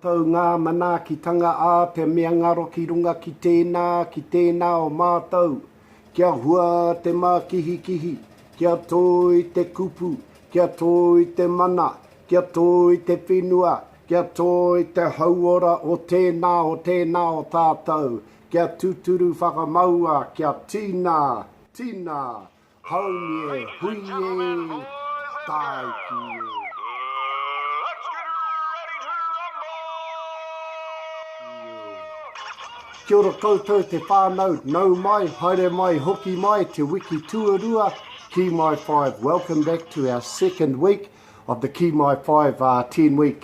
Tau ngā mana ki tanga a te mea ngaro ki runga ki tēnā o mātou. Kia hua te mā kihi, kia toi te kupu, kia toi te mana, kia toi te whenua, kia toi te hauora o tēnā o tātou. Kia tuturu whakamaua, kia tina, haumie, huie, taiki. Kia ora koutou te whānau, nau mai, haere mai, hoki mai, te wiki tuarua, Kiimai 5. Welcome back to our second week of the Kiimai 5 10-week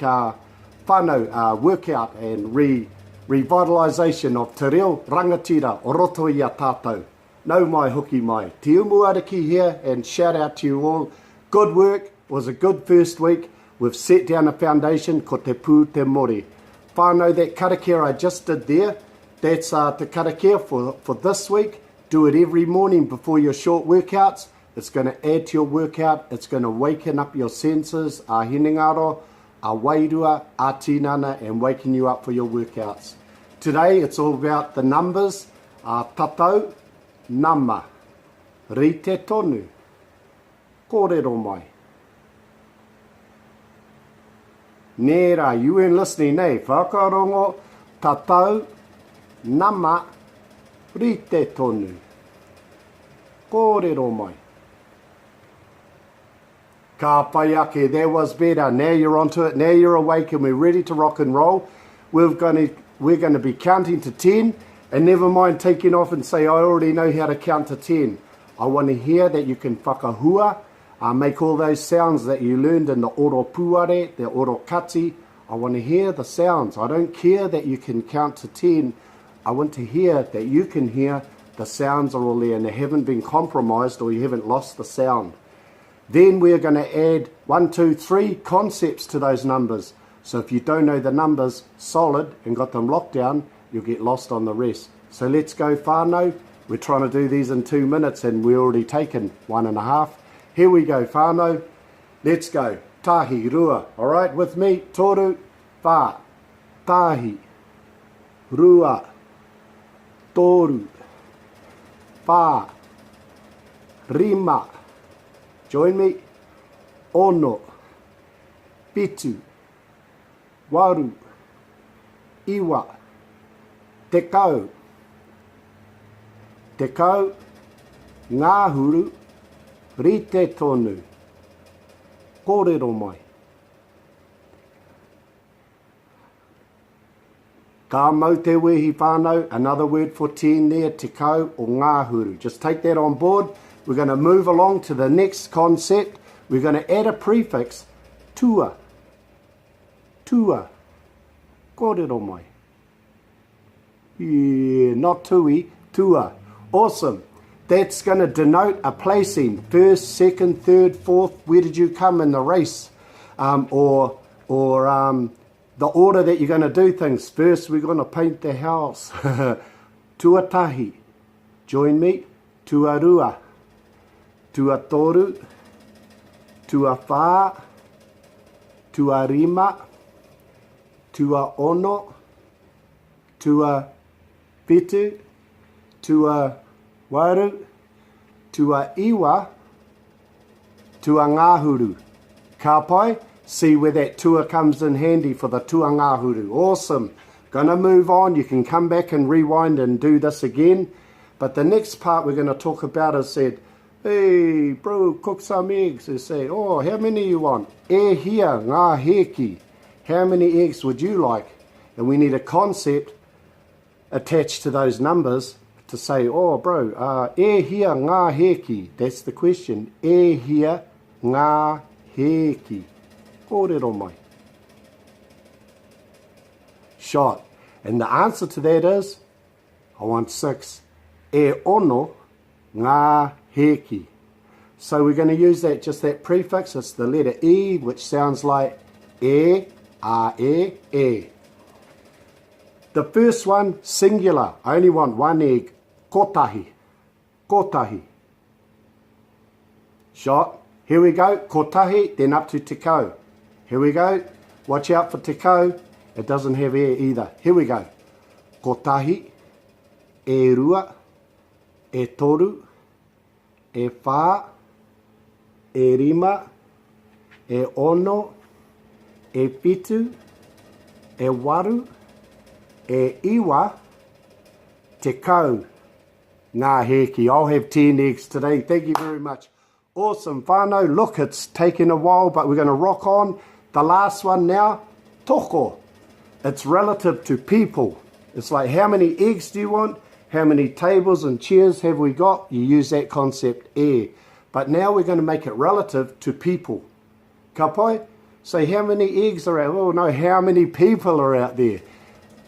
whānau workout and revitalisation of te reo rangatira o roto i a tātou. Nau mai, hoki mai. Te Umuariki here, and shout out to you all. Good work, it was a good first week. We've set down a foundation, ko te pū te mori. Whānau, that karakia I just did there, that's the karakia for this week. Do it every morning before your short workouts. It's going to add to your workout. It's going to waken up your senses, a hinengaro, a wairua, a tinana, and waking you up for your workouts. Today it's all about the numbers. Tatau, nama, rite tonu, kōrero mai. Nērā, you weren't listening, eh? Whakarongo, tatau, nama, rite tonu, kōrero mai. Ka pai ake, that was better. Now you're onto it, now you're awake and we're ready to rock and roll. We're going to be counting to 10, and never mind taking off and say, I already know how to count to 10. I want to hear that you can whakahua, make all those sounds that you learned in the oro puare, the oro kati. I want to hear the sounds. I don't care that you can count to 10. I want to hear that you can hear the sounds are all there and they haven't been compromised or you haven't lost the sound. Then we're going to add 1, 2, 3 concepts to those numbers. So if you don't know the numbers solid and got them locked down, you'll get lost on the rest. So let's go whānau. We're trying to do these in 2 minutes and we're already taken 1.5. Here we go, whānau. Let's go. Tahi, rua. All right, with me. Toru, whā. Tahi, rua, toru, whā, rima. Join me. Ono, pitu, waru, iwa, tekau, ngāhuru, rite tonu, kōrero mai. Ka mau te wehi whānau, another word for 10 there, tekau o ngāhuru. Just take that on board. We're going to move along to the next concept. We're going to add a prefix, tua, kōrero mai. Yeah, not tui, tua. Awesome. That's going to denote a placing. First, second, third, fourth. Where did you come in the race? Or the order that you're going to do things. First, we're going to paint the house. Tuatahi. Join me. Tuarua. Tuatoru. Tuawha. Tuarima. Tuaono. Tuapitu. Tuawaru. Tuaiwa. Tuangahuru. Ka pai? See where that tua comes in handy for the tuangahuru. Awesome. Gonna move on. You can come back and rewind and do this again. But the next part we're going to talk about is said, hey, bro, cook some eggs. They say, oh, how many you want? E hia ngā heki. How many eggs would you like? And we need a concept attached to those numbers to say, oh, bro, e hia ngā heki. That's the question. E hia ngā heki. Kōrero mai. Shot. And the answer to that is, I want 6. E ono ngā heki. So we're going to use that, just that prefix. It's the letter E, which sounds like e, a, e. The first one, singular. I only want 1 egg. Kotahi. Shot. Here we go. Kotahi, then up to tekau. Here we go. Watch out for tekau. It doesn't have air either. Here we go. Ko tahi, e rua, e toru, e whā, e rima, e ono, e pitu, e waru, e iwa, te kau. Ngā heki. I'll have 10 eggs today. Thank you very much. Awesome, whānau. Look, it's taken a while, but we're going to rock on. The last one now, toko. It's relative to people. It's like, how many eggs do you want? How many tables and chairs have we got? You use that concept, e. But now we're going to make it relative to people. Ka pai? So how many eggs are out? Oh no, how many people are out there?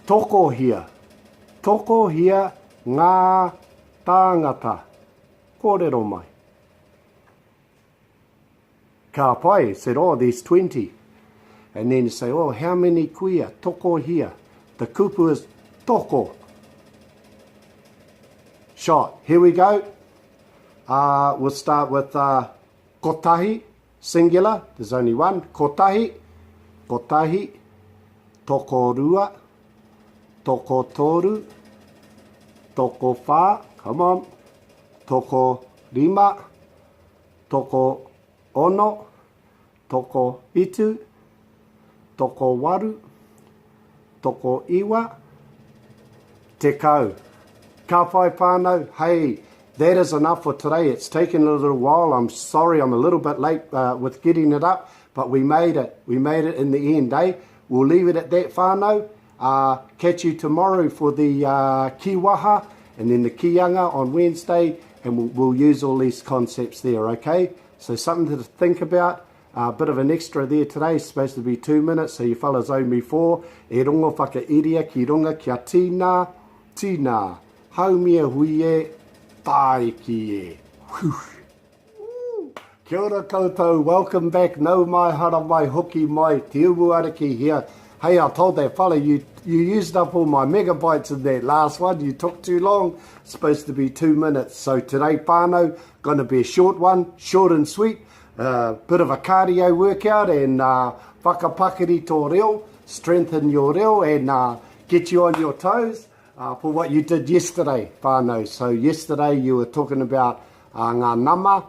Toko here. Toko here, ngā tāngata. Kōrero mai. Ka pai said, oh, there's 20. And then you say, oh, how many kuia? Toko here. The kupu is toko. Shot. Here we go. We'll start with kotahi, singular. There's only one. Kotahi, kotahi, toko rua, toko toru, toko whā, come on, toko rima, toko ono, toko itu, toko waru, toko iwa, te kau. Ka pai whānau, hey, that is enough for today. It's taken a little while. I'm sorry I'm a little bit late with getting it up, but we made it. We made it in the end, eh? We'll leave it at that, whānau. Catch you tomorrow for the Kïwaha and then the Kïanga on Wednesday, and we'll use all these concepts there, okay? So something to think about. A bit of an extra there today. It's supposed to be 2 minutes, so you fellas owe me 4. E rongo whakairia ki runga kia tīnā, tīnā. Haumia hui e, tai ki e. Kia ora koutou, welcome back. Nau mai hara mai hoki mai, te Umuariki here. Hey, I told that fella, you used up all my megabytes in that last one. You took too long. It's supposed to be 2 minutes. So today, whānau, going to be a short one, short and sweet. Bit of a cardio workout and whakapakiri tō reo, strengthen your reo and get you on your toes for what you did yesterday, whānau. So yesterday you were talking about ngā nama,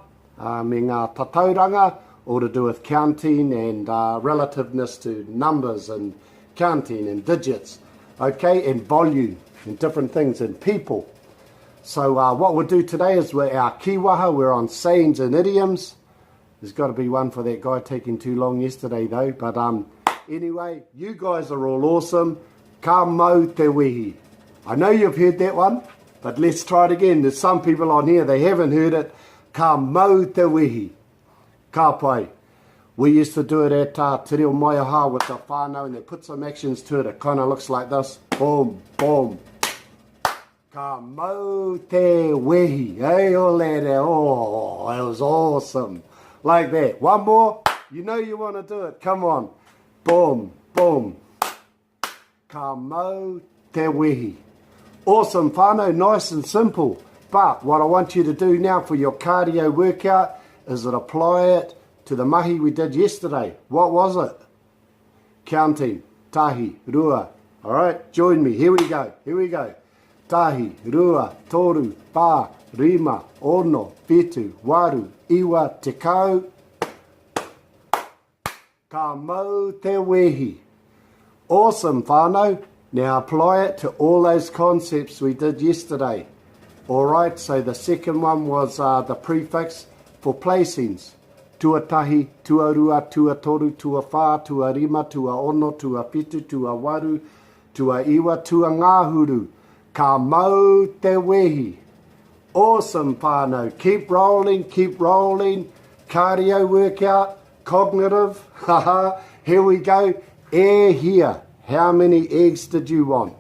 me ngā tatauranga, all to do with counting and relativeness to numbers and counting and digits, okay, and volume and different things and people. So what we'll do today is our Kïwaha, we're on sayings and idioms. There's got to be one for that guy taking too long yesterday though, but anyway, you guys are all awesome. Ka mau te wehi. I know you've heard that one, but let's try it again. There's some people on here, they haven't heard it. Ka mau te wehi. Ka pai. We used to do it at Te Reo Maiaha with the whānau, and they put some actions to it. It kind of looks like this. Boom, boom. Ka mau te wehi. Hey, all that. Oh, that was awesome. Like that. One more. You know you want to do it. Come on. Boom, boom. Ka mau te wehi. Awesome, whānau. Nice and simple. But what I want you to do now for your cardio workout is to apply it to the mahi we did yesterday. What was it? Counting. Tahi, rua. All right, join me. Here we go. Here we go. Tahi, rua, toru, pā, rima, ono, pitu, waru, iwa, te kau. Ka mau te wehi. Awesome, whānau. Now apply it to all those concepts we did yesterday. All right, so the second one was the prefix for placings. Tuatahi, tuarua, tuatoru, tuawha, tuarima, tuaono, tuapitu, tuawaru, tuaiwa, tuangahuru. Ka mau te wehi. Awesome, whānau. Keep rolling, keep rolling. Cardio workout, cognitive. Here we go. Air here. How many eggs did you want?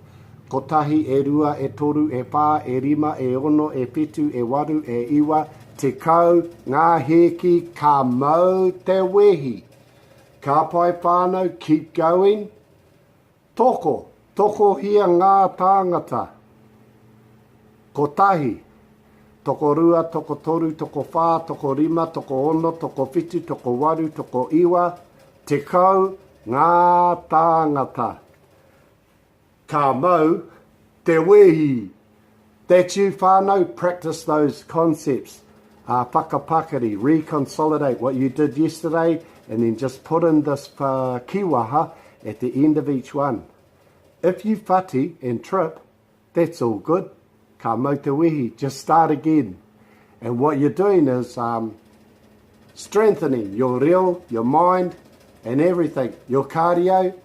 Ko tahi, e rua, e toru, e pā, e rima, e ono, e pitu, e waru, e iwa, te kau, ngā heki, ka mau te wehi. Ka pai whānau, keep going. Toko, toko hia ngā tāngata. Ko tahi, toko rua, toko toru, toko whā, toko rima, toko ono, toko pitu, toko waru, toko iwa, te kau, ngā tāngata. Ka mau te wehi. That's you, whānau. Practice those concepts. Whakapakari, reconsolidate what you did yesterday, and then just put in this Kïwaha at the end of each one. If you whati and trip, that's all good. Ka mau te wehi, just start again. And what you're doing is strengthening your reo, your mind, and everything. Your cardio,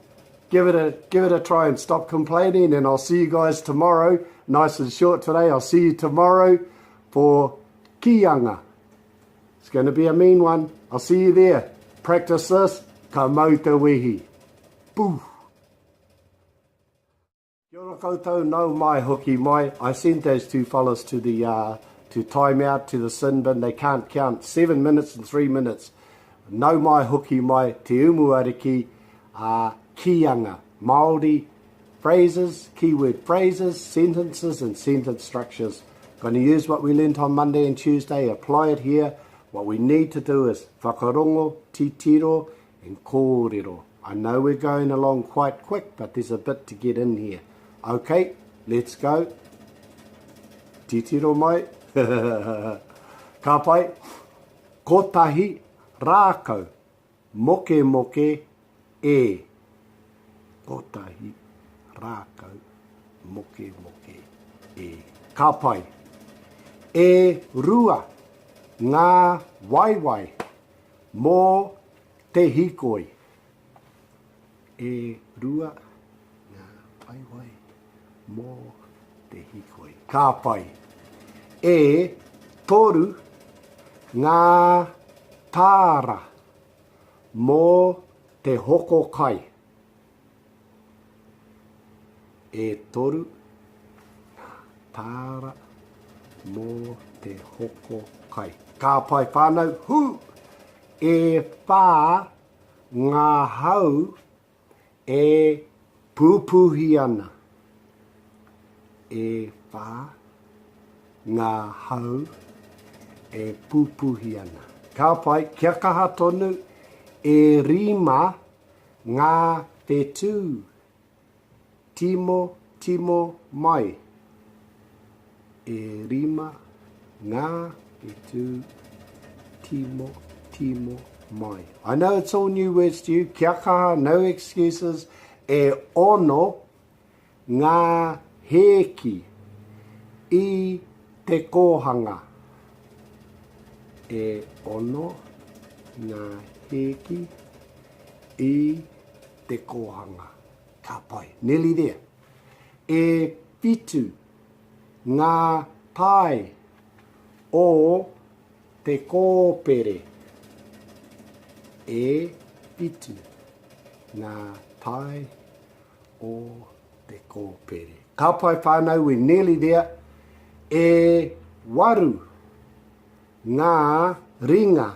give it a try and stop complaining, and I'll see you guys tomorrow. Nice and short today. I'll see you tomorrow for Kïanga. It's going to be a mean one. I'll see you there. Practice this. Ka mau te wehi. Boo. Kia ora koutou, no mai hoki mai. I sent those two fellas to the to time out, to the sin bin. They can't count. 7 minutes and 3 minutes. No mai hoki mai te umuariki Kïanga. Māori phrases, keyword phrases, sentences and sentence structures. Going to use what we learnt on Monday and Tuesday, apply it here. What we need to do is whakarongo, titiro and kōrero. I know we're going along quite quick, but there's a bit to get in here. Okay, let's go. Titiro mai. Ka pai. Kotahi rākau. Moke moke e. Kotahi rākau. Moke moke e. Ka pai. E rua ngā waiwai mō te hikoi. E rua ngā waiwai mō te hikoi. Ka pai. E toru ngā tāra mō te hoko kai. E toru ngā tāra mō te hoko kai. Ka pai whānau, hu! E whā ngā hau e pupuhi ana. E whā ngā hau e pupuhi ana. Ka pai, kia kaha tonu, e rima ngā whetū. Timo, timo mai. E rima ngā whetū. Timo, timo mai. I know it's all new words to you. Kia kaha, no excuses. E ono ngā heki I te kōhanga. E ono ngā heki I te kōhanga. Ka pai. Nearly there. E pitu ngā tai o te kōpere. E pitu ngā tai o te kōpere. Ka pai whānau, we're nearly there. E waru ngā ringa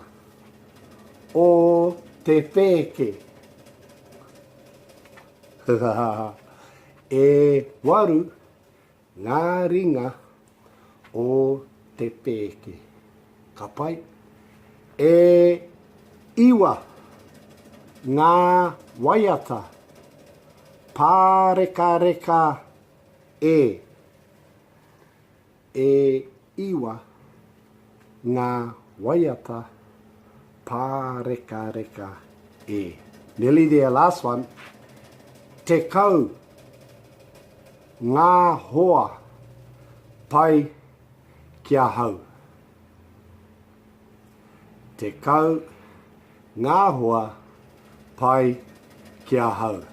o te whēke. E waru ngā ringa o te pēke. Ka pai. E iwa ngā waiata pāreka reka e. E iwa ngā waiata pāreka reka e. Nearly there, last one. Te kau ngā hoa pai kia hau. Te kau ngā hoa pai kia hau.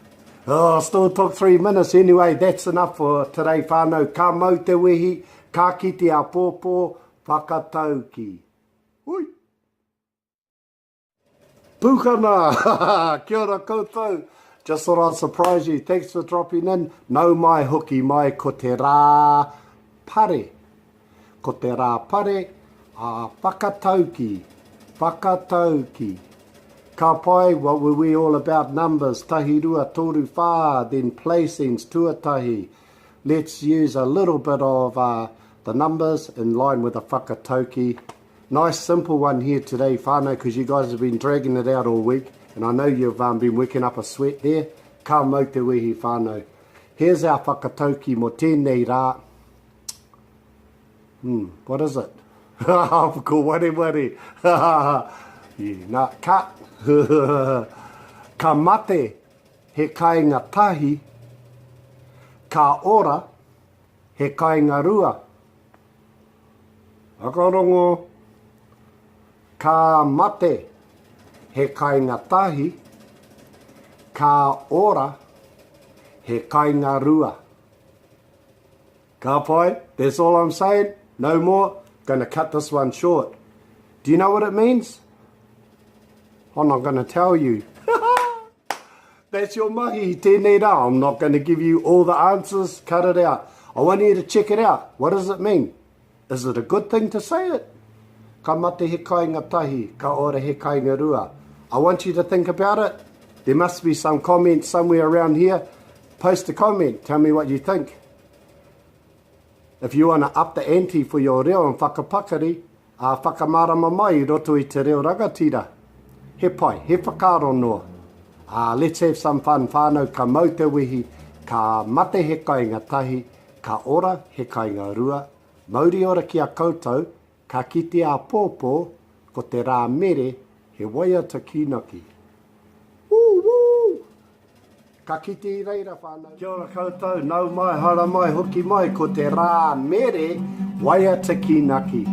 Oh, still took 3 minutes. Anyway, that's enough for today, whānau. Ka mau te wehi, ka kite a pōpō, Whakataukï. Hui! Pūkana! Kia ora koutou. Just thought I'd surprise you. Thanks for dropping in. Nau mai hoki mai ko te rā pare. Ko te rā pare, Whakataukï. Whakataukï. Ka pai, what were we all about? Numbers, tahi rua, toru whā, then placings, tuatahi. Let's use a little bit of the numbers in line with the Whakataukï. Nice simple one here today, whānau, because you guys have been dragging it out all week. And I know you've been working up a sweat there. Ka mau te wehi whānau. Here's our Whakataukï mo tēnei rā. What is it? Ko ware ware. Nā, ka. Ka mate he kāinga tahi. Ka ora he kāinga rua. Akarongo. Ka mate he kāinga tahi. Ka ora he kāinga rua. Ka pai, that's all I'm saying. No more. Gonna cut this one short. Do you know what it means? I'm not gonna tell you. That's your mahi, tēnei rā. I'm not gonna give you all the answers. Cut it out. I want you to check it out. What does it mean? Is it a good thing to say it? Ka mate he kāinga tahi, ka ora he kāinga rua. I want you to think about it. There must be some comment somewhere around here. Post a comment. Tell me what you think. If you want to up the ante for your reo and whakapakari, whakamarama mai roto I te reo rangatira. He pai, he whakaro noa. Let's have some fun. Whānau ka mau te wihi, ka mate he kāinga tahi, ka ora he kāinga rua. Mauri ora ki a koutou, ka kite a pōpō, ko te rā mere, he waiata kinaki. Woo, woo! Ka kite I reira whānau. Kia ora koutou, nau mai, hara mai, hoki mai, ko te rā mere, waiata kinaki.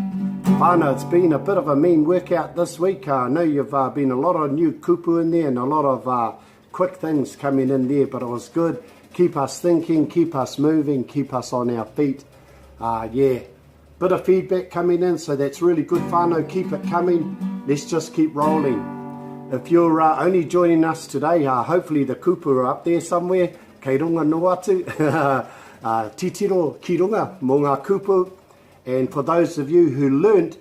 Whānau, it's been a bit of a mean workout this week. I know you've been a lot of new kupu in there and a lot of quick things coming in there, but it was good. Keep us thinking, keep us moving, keep us on our feet. Yeah, bit of feedback coming in, so that's really good. Whānau, keep it coming. Let's just keep rolling. If you're only joining us today, hopefully the kupu are up there somewhere. Kei runga no atu. Titiro ki runga mō ngā kupu. And for those of you who learnt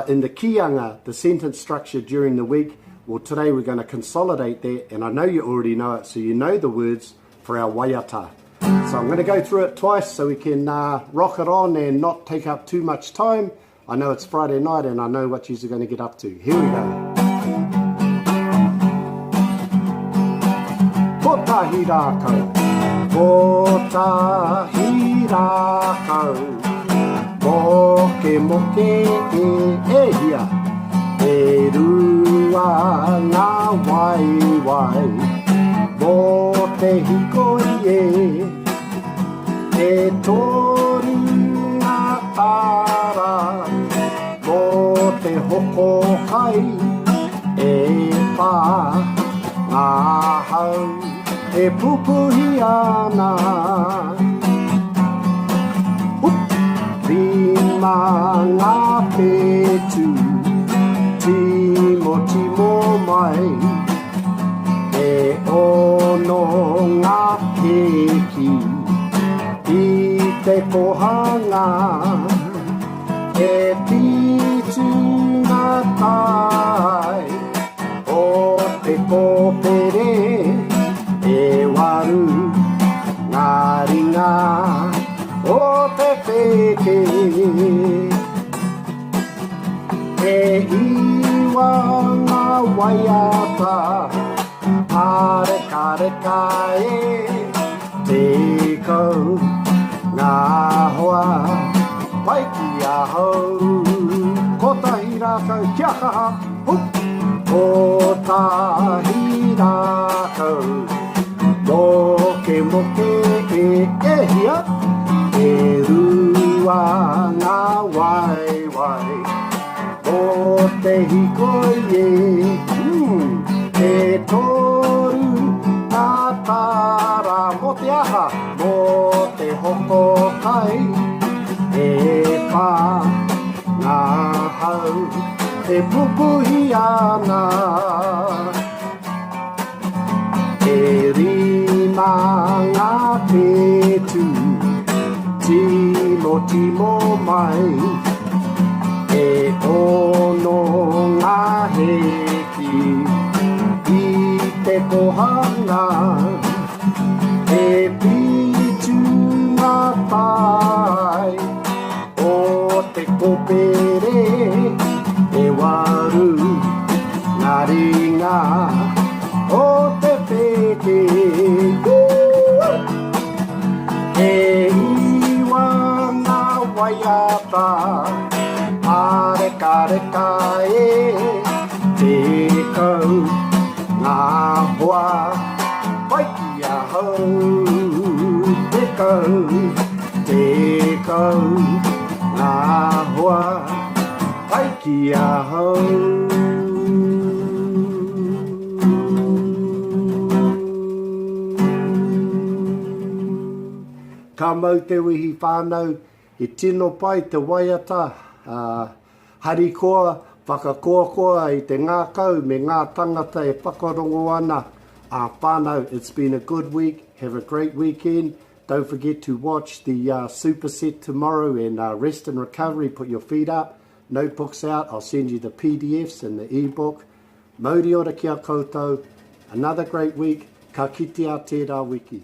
in the Kïanga, the sentence structure during the week, well, today we're going to consolidate that. And I know you already know it, so you know the words for our waiata. So I'm going to go through it twice so we can rock it on and not take up too much time. I know it's Friday night and I know what you're going to get up to. Here we go. Ko tahi rākau, ko tahi rākau, moke e hia, e rua ngā waiwai, mo te hikoi e toru ngā tāra, mo te hoko kai, e pā ngā hau, e pupuhi ana. Rima ngā petu, timo mai, e ono ngā peki, I te kohanga, e pitu ngā tai, o te kopere, e waru ngā ringa, o te peke, e iwa ngā waiata, reka e te kau, ngā hoa, pai ki a hau, ko tahi rākau, kia kaha, ko tahi rākau, moke e hia, e rua ngā waiwai, o te hikoi e toru ngā tāra, mo te aha, mo te hoko kai, e pā ngā hau, e pupuhi ana, e rima ngā petu, timo mai, e ono ngā heki, I te kohanga, e pitu ngā tai, o te kopere, e waru ngā ringa, o te peke, Reka reka e te kau ngā hoa pai ki a hau te kau ngā hoa pai ki a hau. Ka mau te wihi whānau i tino pai te Waiata, harikoa, whakakoakoa i te ngākau me ngā tangata e whakarongo ana. Whānau, it's been a good week. Have a great weekend. Don't forget to watch the superset tomorrow and rest and recovery. Put your feet up, notebooks out. I'll send you the PDFs and the ebook. Mauri ora kia koutou. Another great week. Ka kite a tērā wiki.